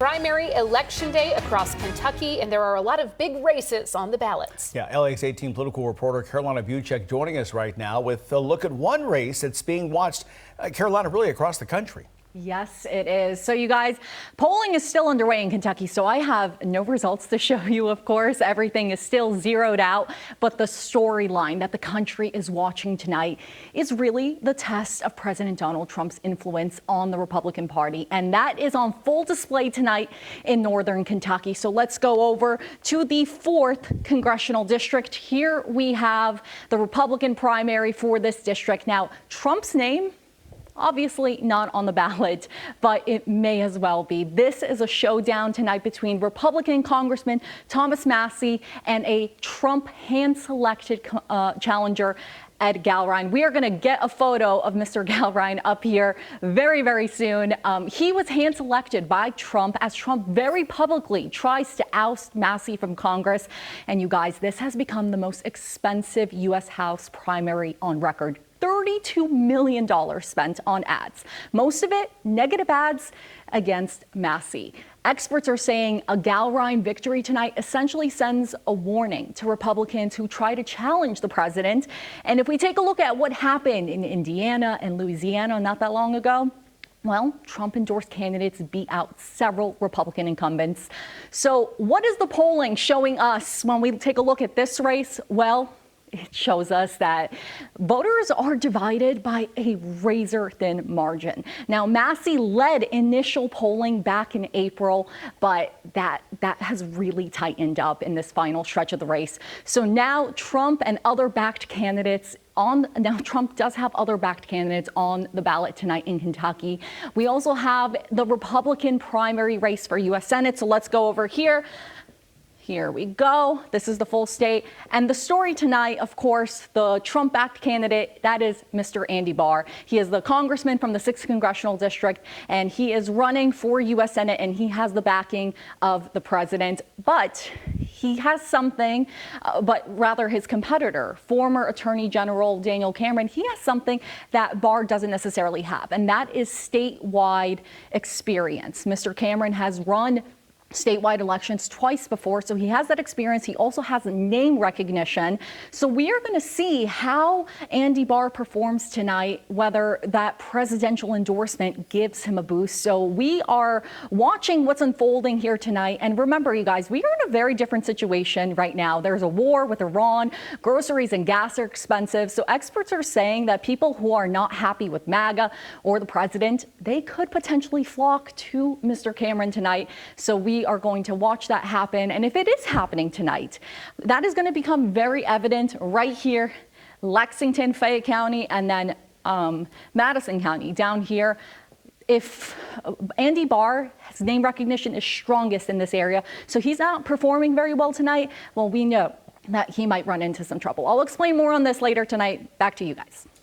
Primary election day across Kentucky, and there are a lot of big races on the ballots. Yeah, LA's 18 political reporter Karolina Buczek joining us right now with a look at one race that's being watched, Carolina, really across the country. Yes, it is. So you guys, polling is still underway in Kentucky, so I have no results to show you, of course. Everything is still zeroed out, but the storyline that the country is watching tonight is really the test of President Donald Trump's influence on the Republican Party, and that is on full display tonight in northern Kentucky. So let's go over to the 4th congressional district. Here we have the Republican primary for this district. Now, Trump's name, obviously not on the ballot, but it may as well be. This is a showdown tonight between Republican Congressman Thomas Massie and a Trump hand-selected challenger, Ed Galrein. We are going to get a photo of Mr. Galrein up here very, very soon. He was hand-selected by Trump as Trump very publicly tries to oust Massie from Congress. And you guys, this has become the most expensive U.S. House primary on record. $32 million spent on ads. Most of it negative ads against Massie. Experts are saying a Galrein victory tonight essentially sends a warning to Republicans who try to challenge the president. And if we take a look at what happened in Indiana and Louisiana not that long ago, well, Trump-endorsed candidates beat out several Republican incumbents. So what is the polling showing us when we take a look at this race? Well, it shows us that voters are divided by a razor-thin margin. Now, Massie led initial polling back in April, but that has really tightened up in this final stretch of the race. So now Trump and other backed candidates Trump does have other backed candidates on the ballot tonight in Kentucky. We also have the Republican primary race for U.S. Senate. So let's go over here. Here we go. This is the full state. And the story tonight, of course, the Trump-backed candidate, that is Mr. Andy Barr. He is the congressman from the 6th congressional district, and he is running for U.S. Senate, and he has the backing of the president. But he has something, but rather his competitor, former Attorney General Daniel Cameron, he has something that Barr doesn't necessarily have, and that is statewide experience. Mr. Cameron has run statewide elections twice before, so he has that experience. He also has name recognition. So we are going to see how Andy Barr performs tonight, whether that presidential endorsement gives him a boost. So we are watching what's unfolding here tonight. And remember, you guys, we are in a very different situation right now. There's a war with Iran. Groceries and gas are expensive. So experts are saying that people who are not happy with MAGA or the president, they could potentially flock to Mr. Cameron tonight. So we are going to watch that happen. And if it is happening tonight, that is going to become very evident right here, Lexington, Fayette County, and then Madison County down here. If Andy Barr's name recognition is strongest in this area, so he's not performing very well tonight, well, we know that he might run into some trouble. I'll explain more on this later tonight. Back to you guys.